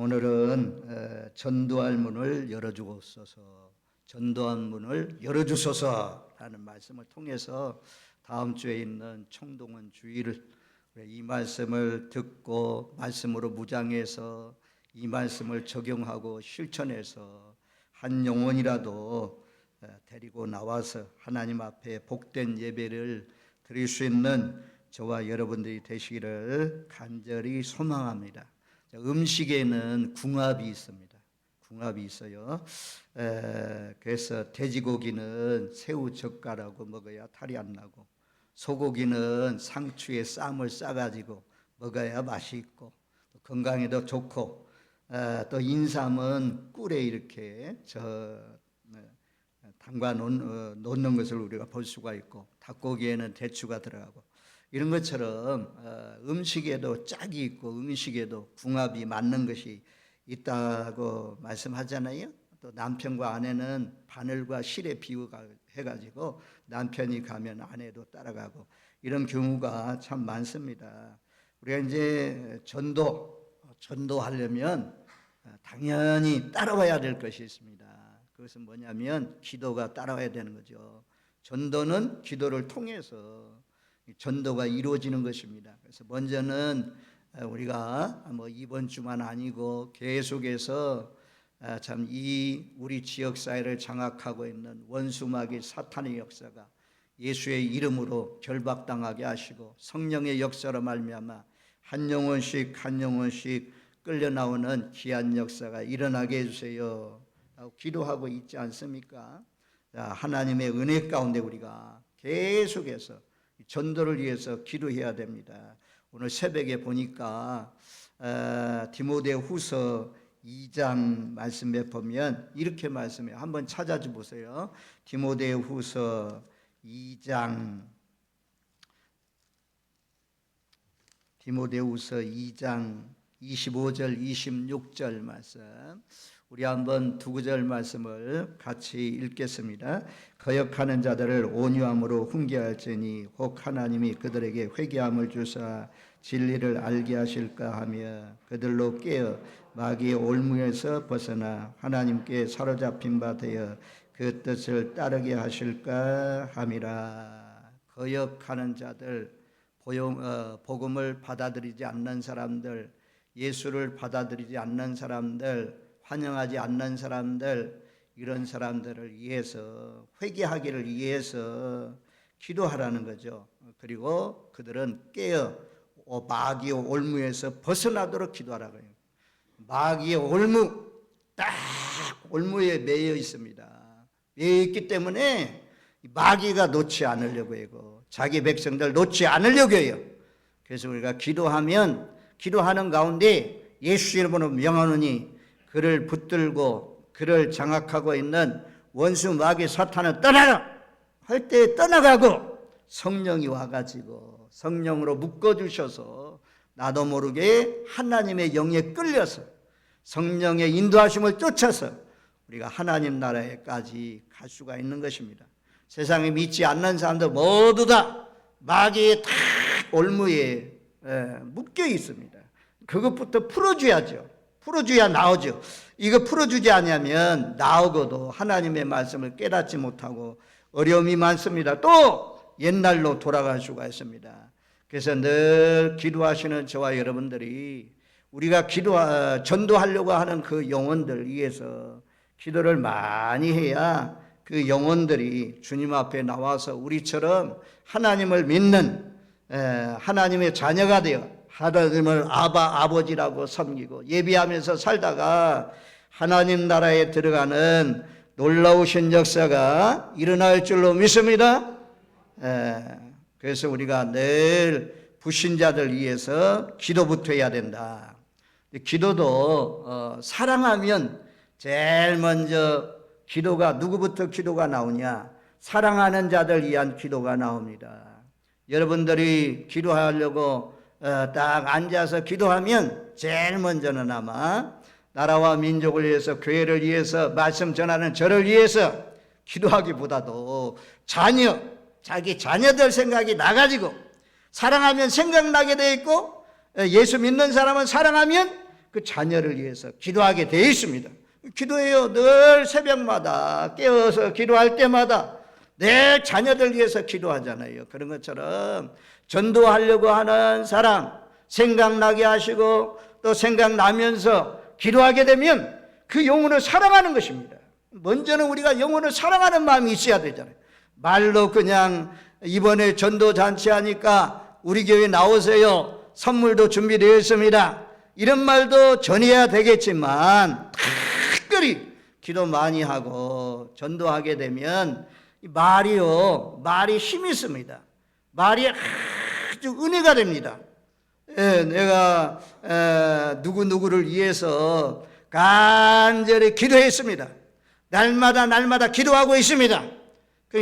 오늘은 전도할 문을 열어주옵소서, 전도할 문을 열어주소서라는 말씀을 통해서 다음 주에 있는 총동원 주일을 이 말씀을 듣고 말씀으로 무장해서 이 말씀을 적용하고 실천해서 한 영혼이라도 데리고 나와서 하나님 앞에 복된 예배를 드릴 수 있는 저와 여러분들이 되시기를 간절히 소망합니다. 음식에는 궁합이 있습니다. 궁합이 있어요. 그래서 돼지고기는 새우 젓갈하고 먹어야 탈이 안 나고, 소고기는 상추에 쌈을 싸가지고 먹어야 맛이 있고 건강에도 좋고, 또 인삼은 꿀에 이렇게 담가 놓는 것을 우리가 볼 수가 있고, 닭고기에는 대추가 들어가고, 이런 것처럼 음식에도 짝이 있고 음식에도 궁합이 맞는 것이 있다고 말씀하잖아요. 또 남편과 아내는 바늘과 실에 비유해가지고 남편이 가면 아내도 따라가고, 이런 경우가 참 많습니다. 우리가 이제 전도하려면 당연히 따라와야 될 것이 있습니다. 그것은 뭐냐면 기도가 따라와야 되는 거죠. 전도는 기도를 통해서 전도가 이루어지는 것입니다. 그래서 먼저는 우리가 이번 주만 아니고 계속해서 참 이 우리 지역 사회를 장악하고 있는 원수마귀 사탄의 역사가 예수의 이름으로 결박당하게 하시고, 성령의 역사로 말미암아 한 영혼씩 끌려 나오는 귀한 역사가 일어나게 해주세요 기도하고 있지 않습니까? 하나님의 은혜 가운데 우리가 계속해서 전도를 위해서 기도해야 됩니다. 오늘 새벽에 보니까 디모데후서 2장 말씀에 보면 이렇게 말씀해요. 한번 찾아줘 보세요. 디모데후서 2장 25절 26절 말씀, 우리 한번 두 구절 말씀을 같이 읽겠습니다. 거역하는 자들을 온유함으로 훈계할지니 혹 하나님이 그들에게 회개함을 주사 진리를 알게 하실까 하며 그들로 깨어 마귀의 올무에서 벗어나 하나님께 사로잡힌 바 되어 그 뜻을 따르게 하실까 함이라. 거역하는 자들, 복음을 받아들이지 않는 사람들, 예수를 받아들이지 않는 사람들, 환영하지 않는 사람들, 이런 사람들을 위해서, 회개하기를 위해서 기도하라는 거죠. 그리고 그들은 깨어 마귀의 올무에서 벗어나도록 기도하라고 해요. 마귀의 올무, 딱 올무에 매여 있습니다. 매여 있기 때문에 마귀가 놓지 않으려고 해요. 자기 백성들 놓지 않으려고 해요. 그래서 우리가 기도하는 가운데 예수 이름으로 명하노니 그를 붙들고 그를 장악하고 있는 원수 마귀 사탄을 떠나라 할 때 떠나가고, 성령이 와가지고 성령으로 묶어주셔서 나도 모르게 하나님의 영에 끌려서 성령의 인도하심을 쫓아서 우리가 하나님 나라에까지 갈 수가 있는 것입니다. 세상에 믿지 않는 사람들 모두 다 마귀의 다 올무에 묶여 있습니다. 그것부터 풀어줘야죠. 풀어줘야 나오죠. 이거 풀어주지 않으면 나오고도 하나님의 말씀을 깨닫지 못하고 어려움이 많습니다. 또 옛날로 돌아갈 수가 있습니다. 그래서 늘 기도하시는 저와 여러분들이 우리가 전도하려고 하는 그 영혼들 위해서 기도를 많이 해야 그 영혼들이 주님 앞에 나와서 우리처럼 하나님을 믿는 하나님의 자녀가 되어 하나님을 아버지라고 섬기고 예배하면서 살다가 하나님 나라에 들어가는 놀라우신 역사가 일어날 줄로 믿습니다. 그래서 우리가 늘 불신자들 위해서 기도부터 해야 된다. 기도도 사랑하면 제일 먼저 누구부터 기도가 나오냐? 사랑하는 자들 위한 기도가 나옵니다. 여러분들이 기도하려고 딱 앉아서 기도하면 제일 먼저는 아마 나라와 민족을 위해서, 교회를 위해서, 말씀 전하는 저를 위해서 기도하기보다도 자기 자녀들 생각이 나가지고, 사랑하면 생각나게 돼 있고, 예수 믿는 사람은 사랑하면 그 자녀를 위해서 기도하게 되어 있습니다. 기도해요. 늘 새벽마다 깨어서 기도할 때마다 내 자녀들 위해서 기도하잖아요. 그런 것처럼 전도하려고 하는 사람 생각나게 하시고 또 생각나면서 기도하게 되면 그 영혼을 사랑하는 것입니다. 먼저는 우리가 영혼을 사랑하는 마음이 있어야 되잖아요. 말로 그냥 이번에 전도잔치 하니까 우리 교회 나오세요. 선물도 준비되어 있습니다. 이런 말도 전해야 되겠지만 특별히 기도 많이 하고 전도하게 되면 말이 힘이 있습니다. 말이 아주 은혜가 됩니다. 내가 누구누구를 위해서 간절히 기도했습니다. 날마다 기도하고 있습니다.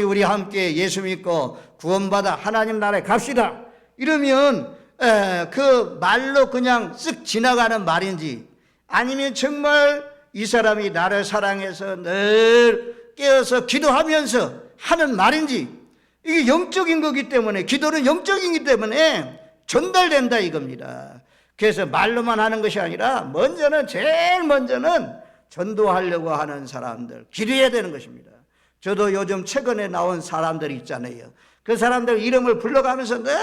우리 함께 예수 믿고 구원받아 하나님 나라에 갑시다. 이러면 그 말로 그냥 쓱 지나가는 말인지 아니면 정말 이 사람이 나를 사랑해서 늘 깨어서 기도하면서 하는 말인지 이게 영적인 거기 때문에 기도는 영적이기 때문에 전달된다 이겁니다. 그래서 말로만 하는 것이 아니라 제일 먼저는 전도하려고 하는 사람들 기도해야 되는 것입니다. 저도 요즘 최근에 나온 사람들이 있잖아요. 그 사람들 이름을 불러가면서 늘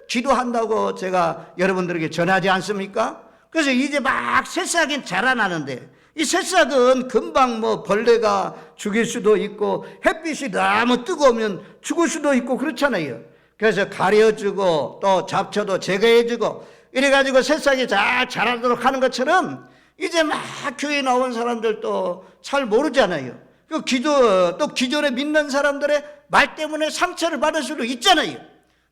기도한다고 제가 여러분들에게 전하지 않습니까? 그래서 이제 막 새싹이 자라나는데 이 새싹은 금방 벌레가 죽일 수도 있고 햇빛이 너무 뜨거우면 죽을 수도 있고 그렇잖아요. 그래서 가려주고 또 잡초도 제거해주고 이래가지고 새싹이 잘 자라도록 하는 것처럼 이제 막 교회에 나온 사람들도 잘 모르잖아요. 또 기존에 믿는 사람들의 말 때문에 상처를 받을 수도 있잖아요.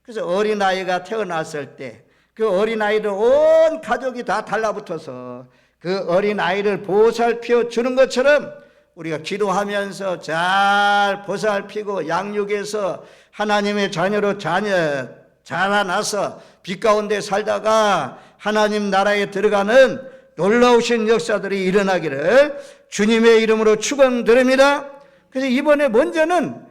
그래서 어린아이가 태어났을 때 그 어린아이를 온 가족이 다 달라붙어서 그 어린아이를 보살펴 주는 것처럼 우리가 기도하면서 잘 보살피고 양육해서 하나님의 자녀로 자라나서 빛 가운데 살다가 하나님 나라에 들어가는 놀라우신 역사들이 일어나기를 주님의 이름으로 축원드립니다. 그래서 이번에 먼저는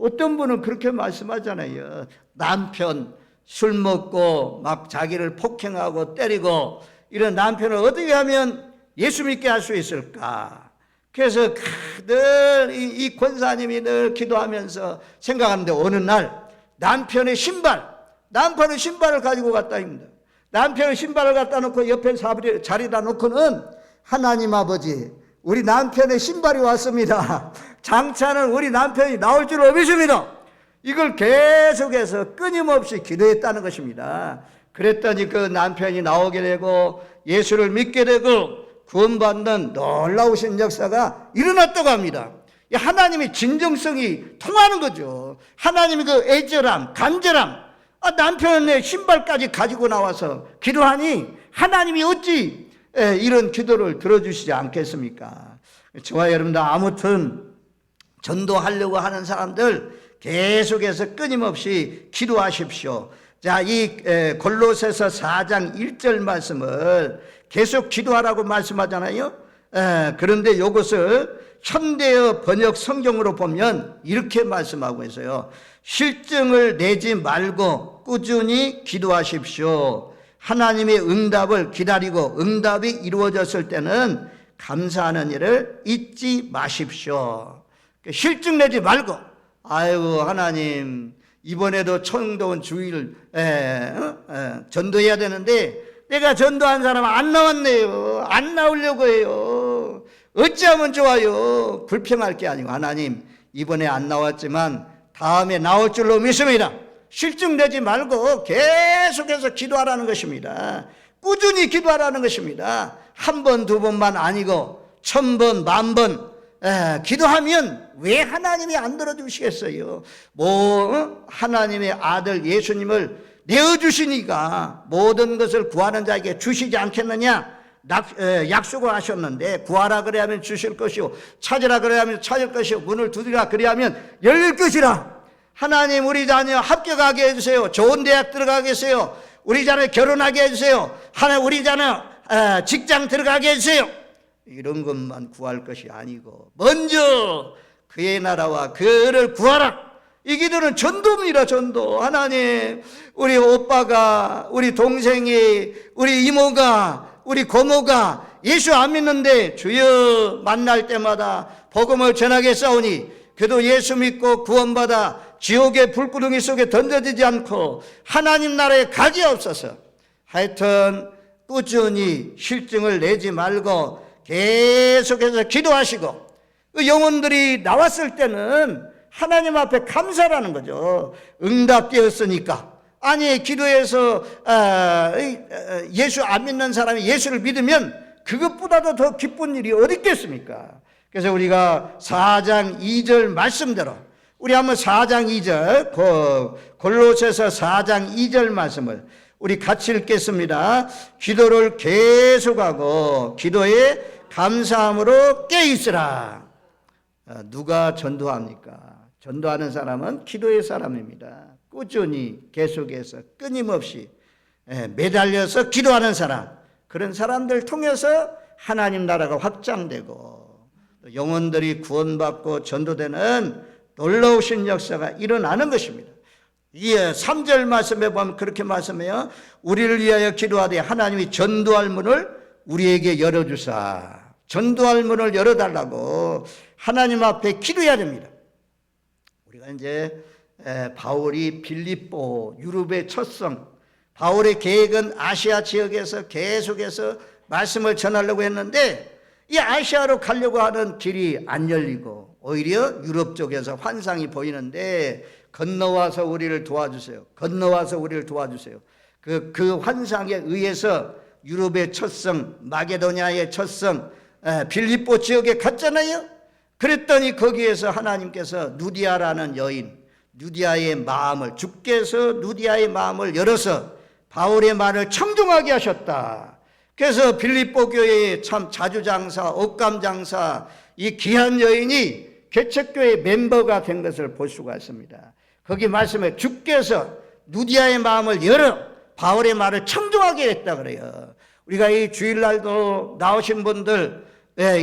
어떤 분은 그렇게 말씀하잖아요. 남편 술 먹고 막 자기를 폭행하고 때리고 이런 남편을 어떻게 하면 예수 믿게 할 수 있을까? 그래서 늘 이 권사님이 늘 기도하면서 생각하는데 어느 날 남편의 신발을 가지고 갔다 입니다. 남편의 신발을 갖다 놓고 옆에 자리다 놓고는 하나님 아버지 우리 남편의 신발이 왔습니다. 장차는 우리 남편이 나올 줄 믿습니다. 이걸 계속해서 끊임없이 기도했다는 것입니다. 그랬더니 그 남편이 나오게 되고 예수를 믿게 되고 구원받는 놀라우신 역사가 일어났다고 합니다. 하나님의 진정성이 통하는 거죠. 하나님의 그 애절함, 간절함, 남편의 신발까지 가지고 나와서 기도하니 하나님이 어찌 이런 기도를 들어주시지 않겠습니까? 저와 여러분들 아무튼 전도하려고 하는 사람들 계속해서 끊임없이 기도하십시오. 자, 이 골로새서 4장 1절 말씀을 계속 기도하라고 말씀하잖아요. 그런데 이것을 현대어 번역 성경으로 보면 이렇게 말씀하고 있어요. 실증을 내지 말고 꾸준히 기도하십시오. 하나님의 응답을 기다리고 응답이 이루어졌을 때는 감사하는 일을 잊지 마십시오. 실증 내지 말고 아이고 하나님 이번에도 청도원 주일 전도해야 되는데 내가 전도한 사람 안 나왔네요. 안 나오려고 해요. 어찌하면 좋아요. 불평할 게 아니고 하나님 이번에 안 나왔지만 다음에 나올 줄로 믿습니다. 실증 내지 말고 계속해서 기도하라는 것입니다. 꾸준히 기도하라는 것입니다. 한 번, 두 번만 아니고 1000번, 10,000번 기도하면 왜 하나님이 안 들어주시겠어요? 하나님의 아들 예수님을 내어주시니까 모든 것을 구하는 자에게 주시지 않겠느냐? 약속을 하셨는데 구하라 그래야 하면 주실 것이요 찾으라 그래야 하면 찾을 것이요 문을 두드리라 그래야 하면 열릴 것이라. 하나님 우리 자녀 합격하게 해주세요. 좋은 대학 들어가게 해주세요. 우리 자녀 결혼하게 해주세요. 하나님 우리 자녀 직장 들어가게 해주세요. 이런 것만 구할 것이 아니고 먼저 그의 나라와 그를 구하라. 이 기도는 전도입니다. 전도. 하나님 우리 오빠가 우리 동생이 우리 이모가 우리 고모가 예수 안 믿는데 주여 만날 때마다 복음을 전하겠사오니 그도 예수 믿고 구원받아 지옥의 불구덩이 속에 던져지지 않고 하나님 나라에 가게 없어서. 하여튼 꾸준히 실증을 내지 말고 계속해서 기도하시고, 그 영혼들이 나왔을 때는 하나님 앞에 감사라는 거죠. 응답되었으니까. 아니, 기도해서 예수 안 믿는 사람이 예수를 믿으면 그것보다도 더 기쁜 일이 어디 있겠습니까? 그래서 우리가 4장 2절 말씀대로 우리 한번 4장 2절 골로새서 4장 2절 말씀을 우리 같이 읽겠습니다. 기도를 계속하고 기도에 감사함으로 깨있으라. 누가 전도합니까? 전도하는 사람은 기도의 사람입니다. 꾸준히 계속해서 끊임없이 매달려서 기도하는 사람, 그런 사람들 통해서 하나님 나라가 확장되고 영혼들이 구원받고 전도되는 놀라우신 역사가 일어나는 것입니다. 이 3절 말씀에 보면 그렇게 말씀해요. 우리를 위하여 기도하되 하나님이 전도할 문을 우리에게 열어주사. 전도할 문을 열어달라고 하나님 앞에 기도해야 됩니다. 우리가 이제 바울이 빌립보 유럽의 첫 성, 바울의 계획은 아시아 지역에서 계속해서 말씀을 전하려고 했는데 이 아시아로 가려고 하는 길이 안 열리고 오히려 유럽 쪽에서 환상이 보이는데 건너와서 우리를 도와주세요. 건너와서 우리를 도와주세요. 그 환상에 의해서 유럽의 첫 성, 마게도냐의 첫 성, 빌립보 지역에 갔잖아요. 그랬더니 거기에서 하나님께서 누디아라는 여인, 누디아의 마음을, 주께서 누디아의 마음을 열어서 바울의 말을 청중하게 하셨다. 그래서 빌립보 교회의 참 자주장사, 옷감장사, 이 귀한 여인이 개척교회 멤버가 된 것을 볼 수가 있습니다. 거기 말씀에 주께서 누디아의 마음을 열어 바울의 말을 청중하게 했다 그래요. 우리가 이 주일날도 나오신 분들,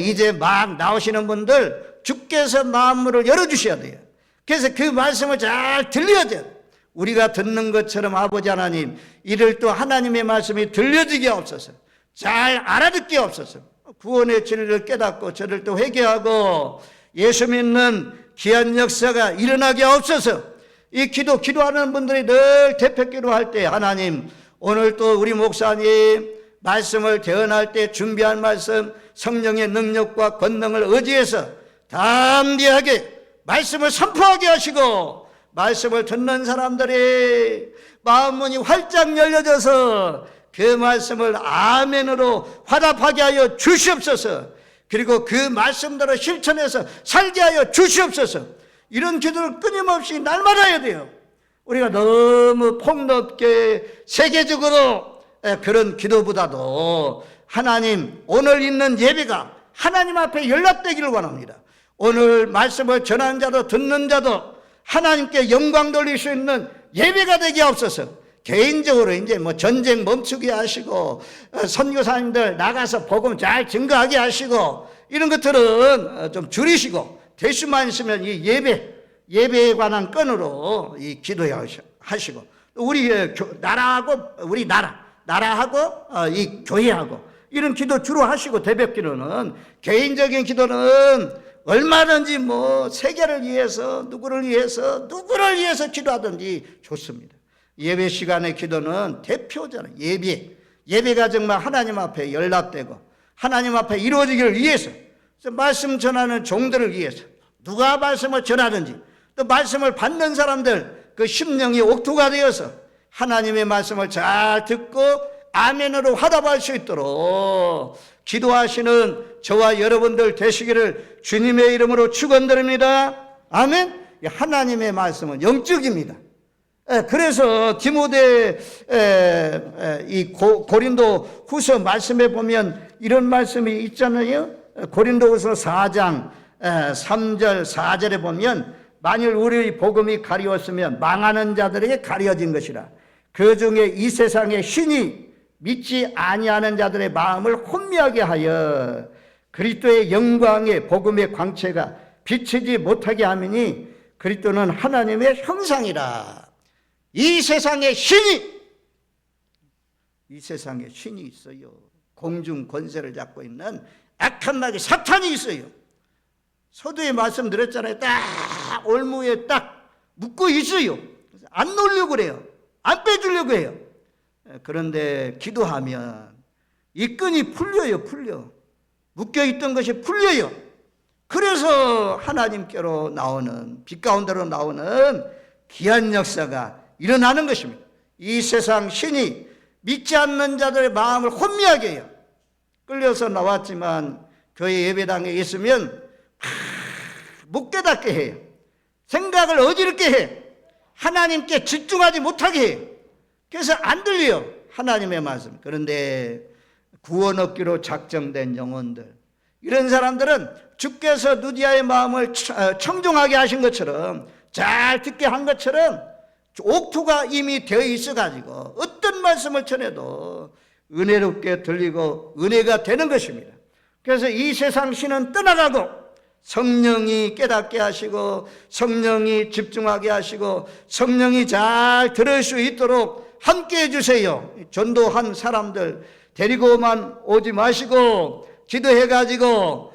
이제 막 나오시는 분들 주께서 마음을 열어주셔야 돼요. 그래서 그 말씀을 잘 들려야 돼요. 우리가 듣는 것처럼 아버지 하나님, 이를 또 하나님의 말씀이 들려지게 없어서, 잘 알아듣게 없어서, 구원의 진리를 깨닫고 저를 또 회개하고 예수 믿는 귀한 역사가 일어나게 없어서, 이 기도하는 분들이 늘 대표기도 할 때 하나님, 오늘 또 우리 목사님 말씀을 대언할 때 준비한 말씀 성령의 능력과 권능을 의지해서 담대하게 말씀을 선포하게 하시고, 말씀을 듣는 사람들의 마음문이 활짝 열려져서 그 말씀을 아멘으로 화답하게 하여 주시옵소서. 그리고 그 말씀대로 실천해서 살게 하여 주시옵소서. 이런 기도를 끊임없이 날마다 해야 돼요. 우리가 너무 폭넓게 세계적으로 그런 기도보다도 하나님, 오늘 있는 예배가 하나님 앞에 연락되기를 원합니다. 오늘 말씀을 전하는 자도 듣는 자도 하나님께 영광 돌릴 수 있는 예배가 되게 없어서, 개인적으로 이제 뭐 전쟁 멈추게 하시고 선교사님들 나가서 복음 잘 증거하게 하시고 이런 것들은 좀 줄이시고, 될 수만 있으면 이 예배에 관한 건으로 이 기도하시고, 우리 나라하고 우리 나라하고 이 교회하고 이런 기도 주로 하시고, 대벽 기도는, 개인적인 기도는 얼마든지 뭐 세계를 위해서 누구를 위해서 기도하든지 좋습니다. 예배 시간의 기도는 대표잖아요. 예배가 정말 하나님 앞에 연락되고 하나님 앞에 이루어지기를 위해서, 말씀 전하는 종들을 위해서, 누가 말씀을 전하든지 또 말씀을 받는 사람들 그 심령이 옥토가 되어서 하나님의 말씀을 잘 듣고 아멘으로 화답할 수 있도록 기도하시는 저와 여러분들 되시기를 주님의 이름으로 축원드립니다. 아멘. 하나님의 말씀은 영적입니다. 그래서 디모데 이 고린도 후서 말씀에 보면 이런 말씀이 있잖아요. 고린도 후서 4장 3절 4절에 보면, 만일 우리의 복음이 가리웠으면 망하는 자들에게 가려진 것이라. 그 중에 이 세상의 신이 믿지 아니하는 자들의 마음을 혼미하게 하여 그리스도의 영광의 복음의 광채가 비치지 못하게 하미니, 그리스도는 하나님의 형상이라. 이 세상에 신이 있어요. 공중 권세를 잡고 있는 악한 마귀 사탄이 있어요. 서두에 말씀드렸잖아요. 딱 올무에 딱 묶고 있어요. 그래서 안 놓으려고 그래요. 안 빼주려고 해요. 그런데 기도하면 이 끈이 풀려요. 묶여있던 것이 풀려요. 그래서 하나님께로 나오는, 빛 가운데로 나오는 귀한 역사가 일어나는 것입니다. 이 세상 신이 믿지 않는 자들의 마음을 혼미하게 해요. 끌려서 나왔지만 교회 예배당에 있으면 못 깨닫게 해요. 생각을 어지럽게 해. 하나님께 집중하지 못하게 해요. 그래서 안 들려요, 하나님의 말씀. 그런데 구원 얻기로 작정된 영혼들, 이런 사람들은 주께서 누디아의 마음을 청종하게 하신 것처럼, 잘 듣게 한 것처럼 옥토가 이미 되어 있어가지고 어떤 말씀을 전해도 은혜롭게 들리고 은혜가 되는 것입니다. 그래서 이 세상 신은 떠나가고 성령이 깨닫게 하시고 성령이 집중하게 하시고 성령이 잘 들을 수 있도록 함께 해주세요. 전도한 사람들 데리고만 오지 마시고 기도해가지고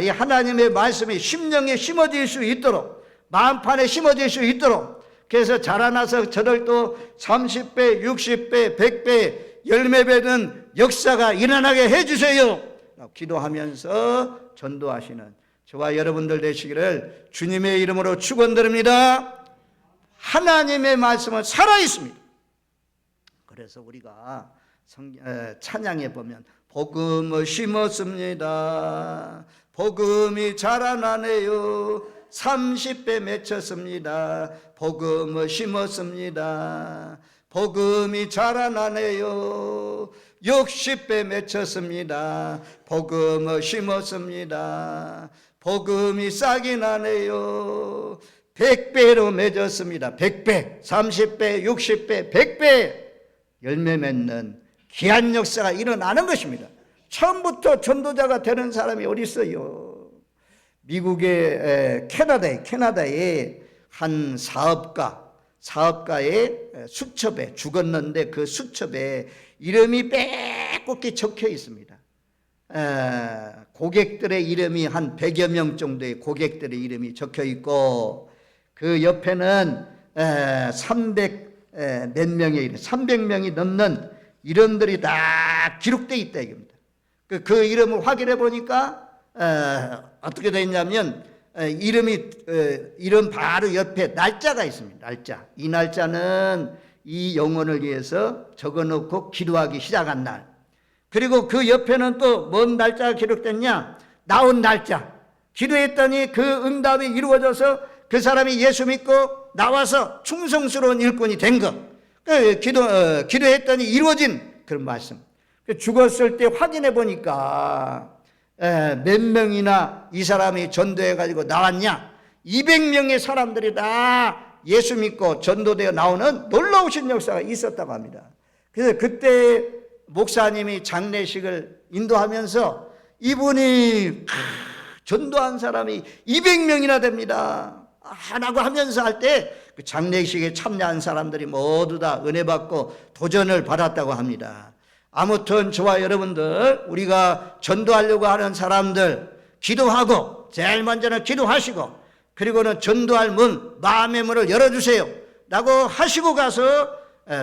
이 하나님의 말씀이 심령에 심어질 수 있도록, 마음판에 심어질 수 있도록, 그래서 자라나서 저들도 30배, 60배, 100배, 열매 맺는 역사가 일어나게 해주세요. 기도하면서 전도하시는 저와 여러분들 되시기를 주님의 이름으로 축원드립니다. 하나님의 말씀은 살아있습니다. 그래서 우리가 찬양에 보면 복음을 심었습니다. 복음이 자라나네요. 30배 맺혔습니다. 복음을 심었습니다. 복음이 자라나네요. 60배 맺혔습니다. 복음을 심었습니다. 복음이 싹이 나네요. 100배로 맺었습니다. 100배, 30배, 60배, 100배 열매 맺는 귀한 역사가 일어나는 것입니다. 처음부터 전도자가 되는 사람이 어디 있어요? 미국의 캐나다의 한 사업가의 수첩에 죽었는데 그 수첩에 이름이 빼곡히 적혀 있습니다. 고객들의 이름이 한 100여 명 정도의 고객들의 이름이 적혀 있고 그 옆에는 300명이 넘는 이름들이 다 기록되어 있다 이겁니다. 그 이름을 확인해 보니까 어떻게 되어 있냐면 이름 바로 옆에 날짜가 있습니다. 날짜. 이 날짜는 이 영혼을 위해서 적어놓고 기도하기 시작한 날. 그리고 그 옆에는 또 뭔 날짜가 기록됐냐? 나온 날짜. 기도했더니 그 응답이 이루어져서 그 사람이 예수 믿고 나와서 충성스러운 일꾼이 된 것. 기도했더니 이루어진 그런 말씀. 죽었을 때 확인해 보니까 몇 명이나 이 사람이 전도해가지고 나왔냐? 200명의 사람들이 다 예수 믿고 전도되어 나오는 놀라우신 역사가 있었다고 합니다. 그래서 그때 목사님이 장례식을 인도하면서 이분이 전도한 사람이 200명이나 됩니다 라고 하면서 할 때 그 장례식에 참여한 사람들이 모두 다 은혜 받고 도전을 받았다고 합니다. 아무튼 저와 여러분들, 우리가 전도하려고 하는 사람들 기도하고, 제일 먼저는 기도하시고, 그리고는 전도할 문, 마음의 문을 열어주세요 라고 하시고 가서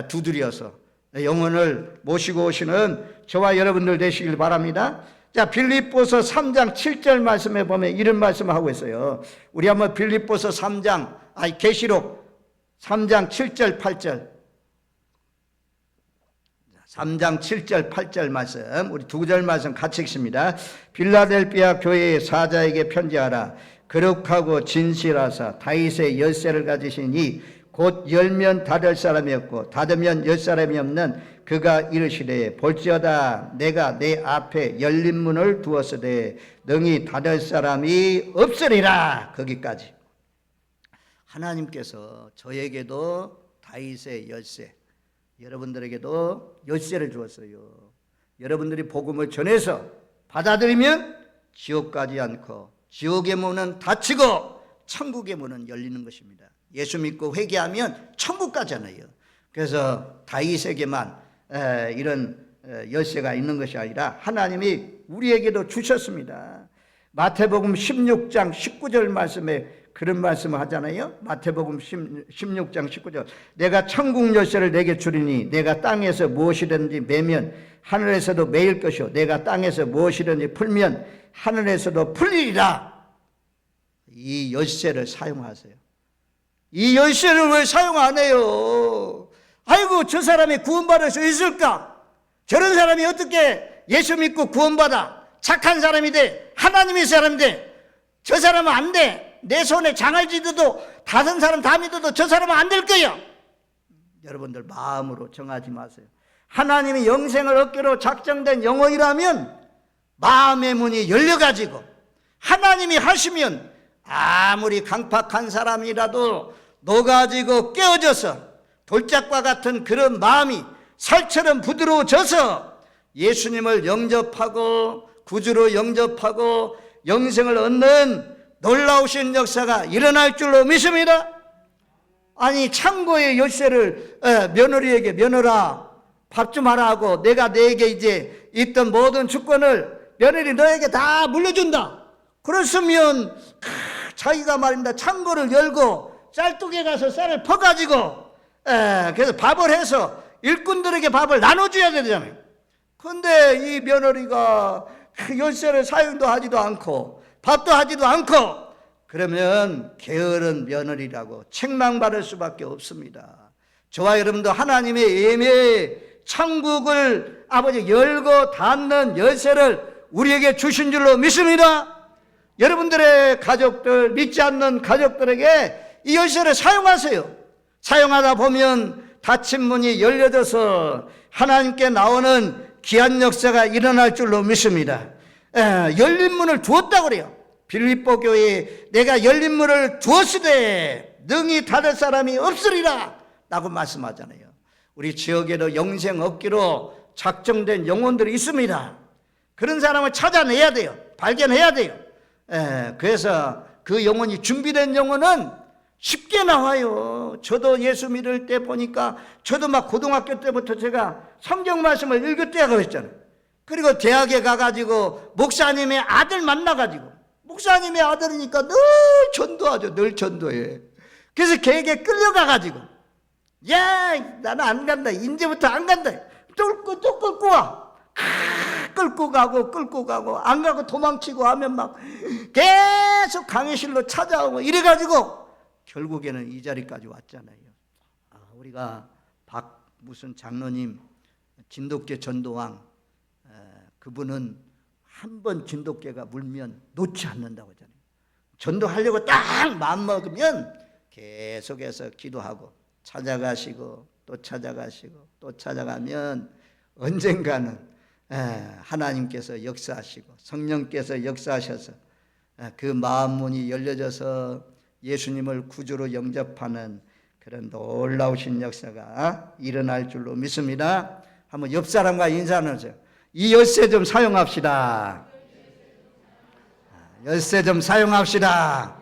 두드려서 영혼을 모시고 오시는 저와 여러분들 되시길 바랍니다. 자, 빌립보서 3장 7절 말씀에 보면 이런 말씀을 하고 있어요. 우리 한번 빌립보서 계시록 3장 7절 8절 3장 7절 8절 말씀, 우리 두 절 말씀 같이 읽습니다. 빌라델비아 교회의 사자에게 편지하라. 거룩하고 진실하사 다윗의 열쇠를 가지신 이 곧 열면 닫을 사람이 없고 닫으면 열 사람이 없는 그가 이르시되 볼지어다 내가 내 앞에 열린 문을 두었으되 능히 닫을 사람이 없으리라. 거기까지. 하나님께서 저에게도 다윗의 열쇠, 여러분들에게도 열쇠를 주었어요. 여러분들이 복음을 전해서 받아들이면 지옥 가지 않고 지옥의 문은 닫히고 천국의 문은 열리는 것입니다. 예수 믿고 회개하면 천국 가잖아요. 그래서 다윗에게만 이런 열쇠가 있는 것이 아니라 하나님이 우리에게도 주셨습니다. 마태복음 16장 19절 말씀에 그런 말씀을 하잖아요. 마태복음 16장 19절. 내가 천국 열쇠를 내게 주리니 내가 땅에서 무엇이든지 매면 하늘에서도 매일 것이요 내가 땅에서 무엇이든지 풀면 하늘에서도 풀리리라. 이 열쇠를 사용하세요. 이 열쇠를 왜 사용 안 해요? 아이고, 저 사람이 구원받을 수 있을까? 저런 사람이 어떻게 예수 믿고 구원받아? 착한 사람이 돼. 하나님의 사람이 돼. 저 사람은 안 돼. 내 손에 장을 쥐어도 다른 사람 다 믿어도 저 사람은 안 될 거야. 여러분들 마음으로 정하지 마세요. 하나님이 영생을 얻기로 작정된 영혼이라면 마음의 문이 열려가지고 하나님이 하시면 아무리 강팍한 사람이라도 녹아지고 깨어져서 돌짝과 같은 그런 마음이 살처럼 부드러워져서 예수님을 영접하고 구주로 영접하고 영생을 얻는 놀라우신 역사가 일어날 줄로 믿습니다. 아니, 창고의 열쇠를 며느리에게, 며느라 밥 좀 하라 하고 내가 내게 이제 있던 모든 주권을 며느리 너에게 다 물려준다. 그랬으면 자기가 말입니다, 창고를 열고 쌀둑에 가서 쌀을 퍼가지고 그래서 밥을 해서 일꾼들에게 밥을 나눠줘야 되잖아요. 근데 이 며느리가 열쇠를 사용도 하지도 않고 밥도 하지도 않고 그러면 게으른 며느리라고 책망받을 수밖에 없습니다. 저와 여러분도 하나님의 예매의 천국을 아버지 열고 닫는 열쇠를 우리에게 주신 줄로 믿습니다. 여러분들의 가족들, 믿지 않는 가족들에게 이 열쇠를 사용하세요. 사용하다 보면 닫힌 문이 열려져서 하나님께 나오는 귀한 역사가 일어날 줄로 믿습니다. 열린 문을 두었다고 그래요. 빌립보 교회에 내가 열린 문을 두었으되 능히 닫을 사람이 없으리라 라고 말씀하잖아요. 우리 지역에도 영생 얻기로 작정된 영혼들이 있습니다. 그런 사람을 찾아내야 돼요. 발견해야 돼요. 그래서 그 영혼이 준비된 영혼은 쉽게 나와요. 저도 예수 믿을 때 보니까 저도 막 고등학교 때부터 제가 성경 말씀을 읽을 때가 그랬잖아요. 그리고 대학에 가가지고 목사님의 아들 만나가지고 목사님의 아들이니까 늘 전도하죠. 늘 전도해. 그래서 걔에게 끌려가가지고 야, 나는 안 간다. 이제부터 안 간다. 또 끌고 와. 끌고 가고 안 가고 도망치고 하면 막 계속 강의실로 찾아오고 이래가지고 결국에는 이 자리까지 왔잖아요. 우리가 무슨 장로님 진돗개 전도왕 그분은 한 번 진돗개가 물면 놓지 않는다고 하잖아요. 전도하려고 딱 마음먹으면 계속해서 기도하고 찾아가시고 또 찾아가시고 또 찾아가면 언젠가는 하나님께서 역사하시고 성령께서 역사하셔서 그 마음문이 열려져서 예수님을 구주로 영접하는 그런 놀라우신 역사가 일어날 줄로 믿습니다. 한번 옆 사람과 인사 나누세요. 이 열쇠 좀 사용합시다. 열쇠 좀 사용합시다.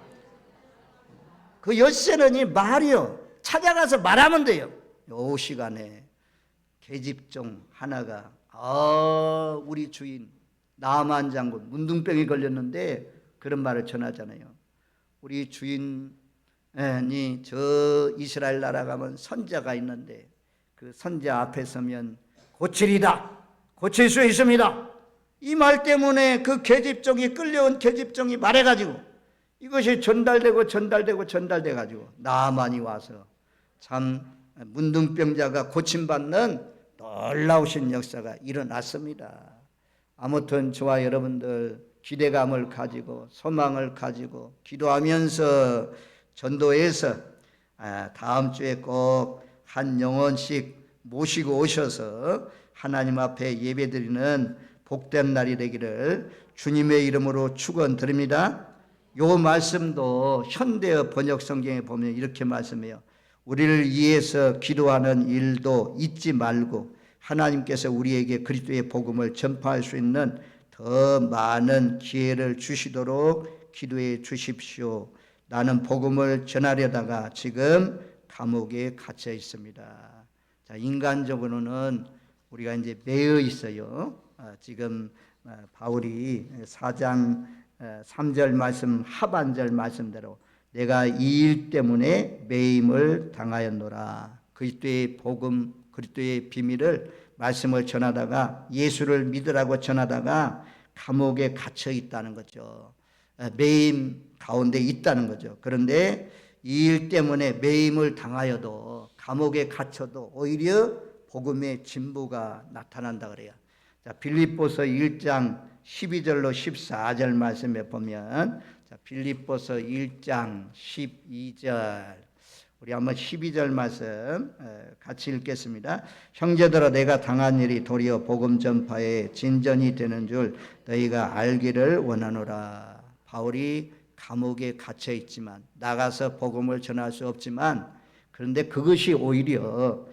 그 열쇠는 이 말이요. 찾아가서 말하면 돼요. 요 시간에 계집종 하나가 우리 주인 나만 장군 문둥병이 걸렸는데 그런 말을 전하잖아요. 우리 주인이 저 이스라엘 나라 가면 선자가 있는데 그 선자 앞에 서면 고치리다. 고칠 수 있습니다. 이 말 때문에 그 계집종이 끌려온 계집종이 말해가지고 이것이 전달돼가지고 나만이 와서 참 문둥병자가 고침받는 놀라우신 역사가 일어났습니다. 아무튼 저와 여러분들 기대감을 가지고 소망을 가지고 기도하면서 전도해서 다음 주에 꼭 한 영혼씩 모시고 오셔서 하나님 앞에 예배드리는 복된 날이 되기를 주님의 이름으로 축원드립니다. 요 말씀도 현대어 번역 성경에 보면 이렇게 말씀해요. 우리를 위해서 기도하는 일도 잊지 말고 하나님께서 우리에게 그리스도의 복음을 전파할 수 있는 더 많은 기회를 주시도록 기도해 주십시오. 나는 복음을 전하려다가 지금 감옥에 갇혀 있습니다. 자, 인간적으로는 우리가 이제 매여 있어요. 지금 바울이 4장 3절 말씀 하반절 말씀대로 내가 이 일 때문에 매임을 당하였노라. 그리스도의 복음, 그리스도의 비밀을 말씀을 전하다가 예수를 믿으라고 전하다가 감옥에 갇혀 있다는 거죠. 매임 가운데 있다는 거죠. 그런데 이 일 때문에 매임을 당하여도 감옥에 갇혀도 오히려 복음의 진보가 나타난다 그래요. 자, 빌립보서 1장 12절로 14절 말씀에 보면, 자, 빌립보서 1장 12절, 우리 한번 12절 말씀 같이 읽겠습니다. 형제들아, 내가 당한 일이 도리어 복음 전파에 진전이 되는 줄 너희가 알기를 원하노라. 바울이 감옥에 갇혀 있지만, 나가서 복음을 전할 수 없지만, 그런데 그것이 오히려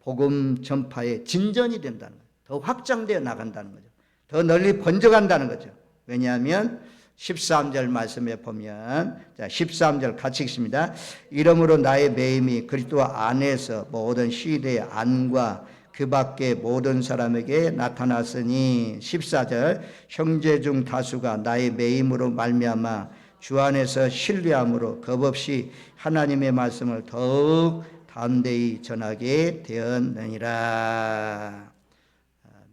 복음 전파에 진전이 된다는 거예요. 더 확장되어 나간다는 거죠. 더 널리 번져간다는 거죠. 왜냐하면 13절 말씀에 보면, 자, 13절 같이 읽습니다. 이러므로 나의 매임이 그리스도 안에서 모든 시대의 안과 그 밖에 모든 사람에게 나타났으니, 14절 형제 중 다수가 나의 매임으로 말미암아 주 안에서 신뢰함으로 겁없이 하나님의 말씀을 더욱 담대히 전하게 되었느니라.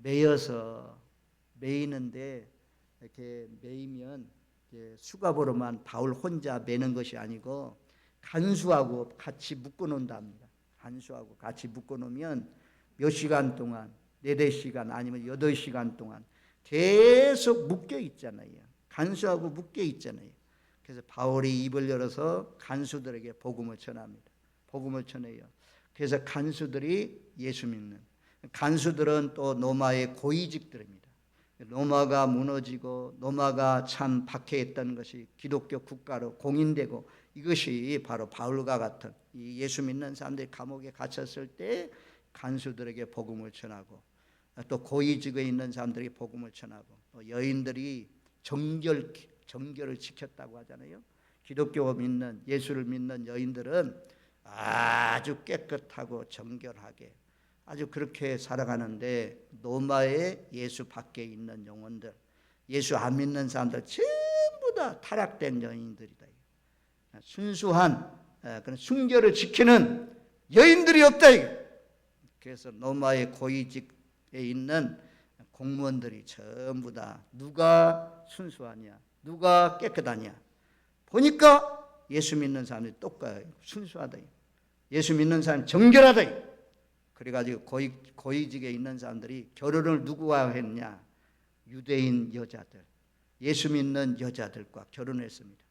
매여서 매이는데, 이렇게 매이면 수갑으로만 바울 혼자 매는 것이 아니고 간수하고 같이 묶어놓는답니다. 간수하고 같이 묶어놓으면 몇 시간 동안, 4시간 아니면 8시간 동안 계속 묶여 있잖아요. 간수하고 묶여 있잖아요. 그래서 바울이 입을 열어서 간수들에게 복음을 전합니다. 복음을 전해요. 그래서 간수들이 예수 믿는, 간수들은 또 로마의 고위직들입니다. 로마가 무너지고 로마가 참 박해했던 것이 기독교 국가로 공인되고, 이것이 바로 바울과 같은 이 예수 믿는 사람들이 감옥에 갇혔을 때 간수들에게 복음을 전하고, 또 고위직에 있는 사람들에게 복음을 전하고, 또 여인들이 정결을 지켰다고 하잖아요. 기독교 믿는, 예수를 믿는 여인들은 아주 깨끗하고 정결하게 아주 그렇게 살아가는데, 로마의 예수 밖에 있는 영혼들, 예수 안 믿는 사람들 전부 다 타락된 여인들이다. 순수한 그런 순결을 지키는 여인들이 없다. 그래서 로마의 고위직에 있는 공무원들이 전부 다 누가 순수하냐, 누가 깨끗하냐 보니까 예수 믿는 사람들이 똑같아요. 순수하다. 예수 믿는 사람 정결하다. 그래가지고 고위직에 있는 사람들이 결혼을 누구와 했냐? 유대인 여자들, 예수 믿는 여자들과 결혼했습니다.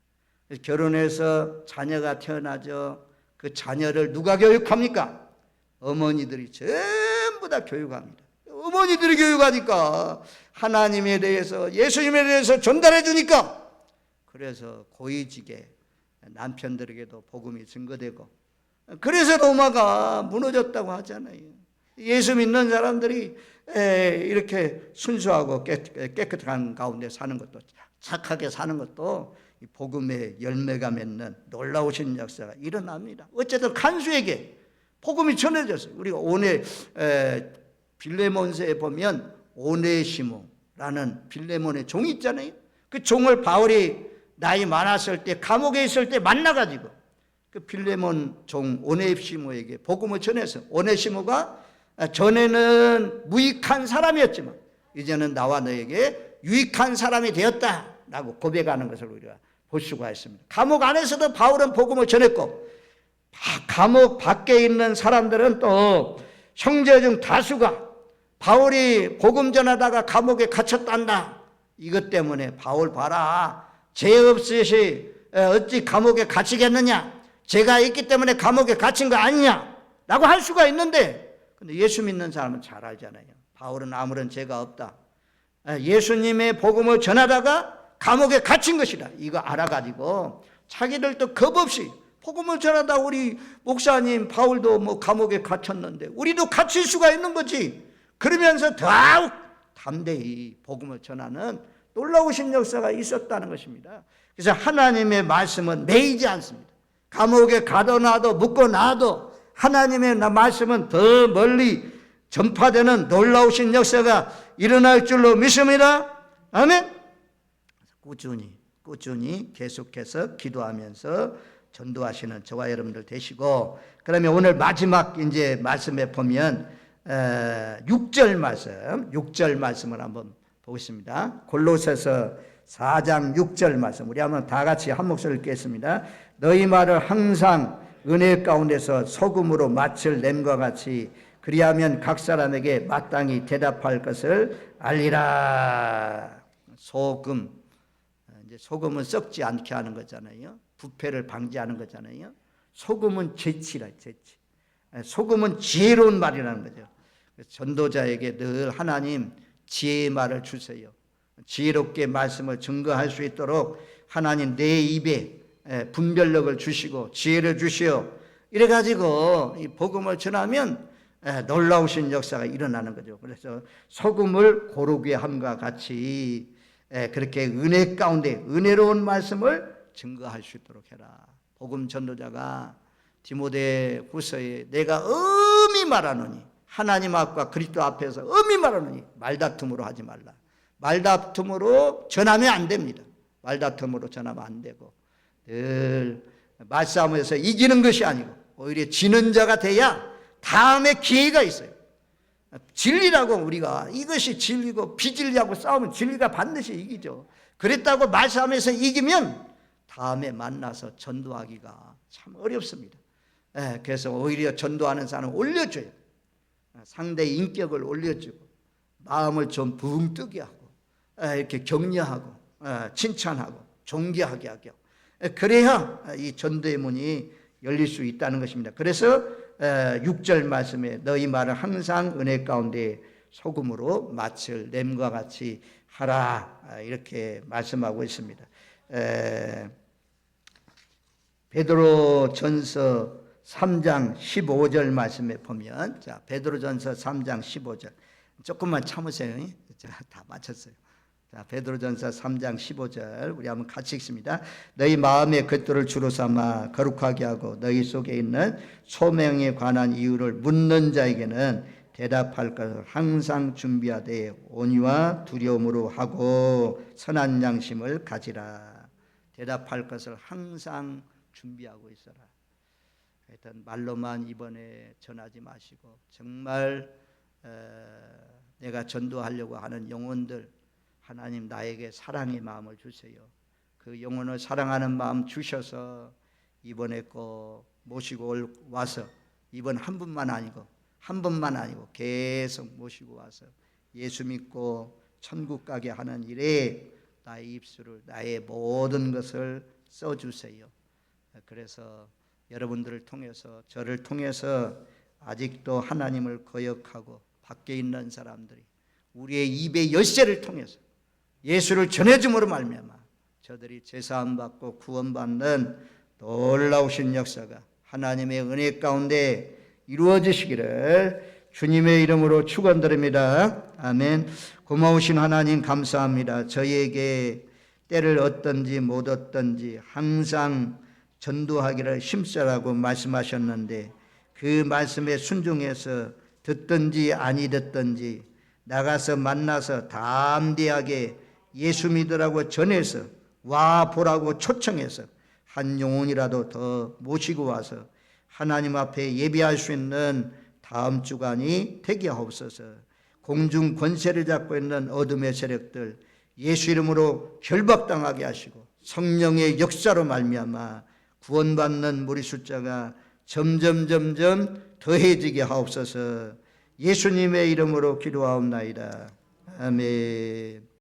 그래서 결혼해서 자녀가 태어나죠. 그 자녀를 누가 교육합니까? 어머니들이 전부 다 교육합니다. 어머니들이 교육하니까 하나님에 대해서, 예수님에 대해서 전달해 주니까, 그래서 고위직에 남편들에게도 복음이 증거되고, 그래서 로마가 무너졌다고 하잖아요. 예수 믿는 사람들이 이렇게 순수하고 깨끗한 가운데 사는 것도, 착하게 사는 것도 복음의 열매가 맺는 놀라우신 역사가 일어납니다. 어쨌든 간수에게 복음이 전해졌어요. 우리가 빌레몬서에 보면 오네시모라는 빌레몬의 종이 있잖아요. 그 종을 바울이 나이 많았을 때 감옥에 있을 때 만나가지고 그 빌레몬 종 오네시모에게 복음을 전해서, 오네시모가 전에는 무익한 사람이었지만 이제는 나와 너에게 유익한 사람이 되었다라고 고백하는 것을 우리가 볼 수가 있습니다. 감옥 안에서도 바울은 복음을 전했고, 감옥 밖에 있는 사람들은 또 형제 중 다수가 바울이 복음 전하다가 감옥에 갇혔단다, 이것 때문에 바울 봐라, 죄 없으시 어찌 감옥에 갇히겠느냐, 죄가 있기 때문에 감옥에 갇힌 거 아니냐 라고 할 수가 있는데, 근데 예수 믿는 사람은 잘 알잖아요. 바울은 아무런 죄가 없다, 예수님의 복음을 전하다가 감옥에 갇힌 것이다, 이거 알아가지고 자기들도 겁없이 복음을 전하다, 우리 목사님 바울도 뭐 감옥에 갇혔는데 우리도 갇힐 수가 있는 거지, 그러면서 더욱 담대히 복음을 전하는 놀라우신 역사가 있었다는 것입니다. 그래서 하나님의 말씀은 매이지 않습니다. 감옥에 가둬놔도 묶어놔도 하나님의 말씀은 더 멀리 전파되는 놀라우신 역사가 일어날 줄로 믿습니다. 아멘. 꾸준히 계속해서 기도하면서 전도하시는 저와 여러분들 되시고, 그러면 오늘 마지막 이제 말씀에 보면 6절 말씀을 한번 보겠습니다. 골로새서 4장 6절 말씀, 우리 한번 다 같이 한 목소리를 읽겠습니다. 너희 말을 항상 은혜 가운데서 소금으로 맛을 냄과 같이 그리하면 각 사람에게 마땅히 대답할 것을 알리라. 소금, 이제 소금은 썩지 않게 하는 거잖아요. 부패를 방지하는 거잖아요. 소금은 재치라, 재치. 소금은 지혜로운 말이라는 거죠. 전도자에게 늘 하나님 지혜의 말을 주세요. 지혜롭게 말씀을 증거할 수 있도록 하나님 내 입에 분별력을 주시고 지혜를 주시오. 이래가지고 이 복음을 전하면 놀라우신 역사가 일어나는 거죠. 그래서 소금을 고르게 함과 같이 그렇게 은혜 가운데 은혜로운 말씀을 증거할 수 있도록 해라. 복음 전도자가 디모데 후서에 내가 엄히 말하노니, 하나님 앞과 그리스도 앞에서 엄히 말하노니 말다툼으로 하지 말라. 말다툼으로 전하면 안 됩니다. 말다툼으로 전하면 안 되고 늘 말싸움에서 이기는 것이 아니고 오히려 지는 자가 돼야 다음에 기회가 있어요. 진리라고 우리가 이것이 진리고 비진리하고 싸우면 진리가 반드시 이기죠. 그랬다고 말싸움에서 이기면 다음에 만나서 전도하기가 참 어렵습니다. 그래서 오히려 전도하는 사람을 올려줘요. 상대의 인격을 올려주고 마음을 좀 붕 뜨게 하고 이렇게 격려하고 칭찬하고 존경하게 하고, 그래야 이 전도의 문이 열릴 수 있다는 것입니다. 그래서 6절 말씀에 너희 말을 항상 은혜 가운데 소금으로 맛을 냄과 같이 하라, 이렇게 말씀하고 있습니다. 베드로전서 3장 15절 말씀에 보면, 자, 베드로전서 3장 15절 조금만 참으세요. 다 마쳤어요. 자, 베드로전서 3장 15절 우리 한번 같이 읽습니다. 너희 마음의 겉도를 주로 삼아 거룩하게 하고 너희 속에 있는 소명에 관한 이유를 묻는 자에게는 대답할 것을 항상 준비하되 온유와 두려움으로 하고 선한 양심을 가지라. 대답할 것을 항상 준비하고 있어라. 하여튼 말로만 이번에 전하지 마시고 정말 내가 전도하려고 하는 영혼들, 하나님 나에게 사랑의 마음을 주세요. 그 영혼을 사랑하는 마음 주셔서 이번에 거 모시고 와서, 이번 한 번만 아니고 계속 모시고 와서 예수 믿고 천국 가게 하는 일에 나의 입술을, 나의 모든 것을 써주세요. 그래서 여러분들을 통해서, 저를 통해서 아직도 하나님을 거역하고 밖에 있는 사람들이 우리의 입의 열쇠를 통해서 예수를 전해줌으로 말미암아 저들이 제사함 받고 구원받는 놀라우신 역사가 하나님의 은혜 가운데 이루어지시기를 주님의 이름으로 축원드립니다. 아멘. 고마우신 하나님 감사합니다. 저희에게 때를 얻든지 못 얻든지 항상 전도하기를 힘쓰라고 말씀하셨는데, 그 말씀에 순종해서 듣든지 아니 듣든지 나가서 만나서 담대하게 예수 믿으라고 전해서 와 보라고 초청해서 한 영혼이라도 더 모시고 와서 하나님 앞에 예배할 수 있는 다음 주간이 되게 하옵소서. 공중 권세를 잡고 있는 어둠의 세력들 예수 이름으로 결박당하게 하시고 성령의 역사로 말미암아 구원받는 무리 숫자가 점점 더해지게 하옵소서. 예수님의 이름으로 기도하옵나이다. 아멘.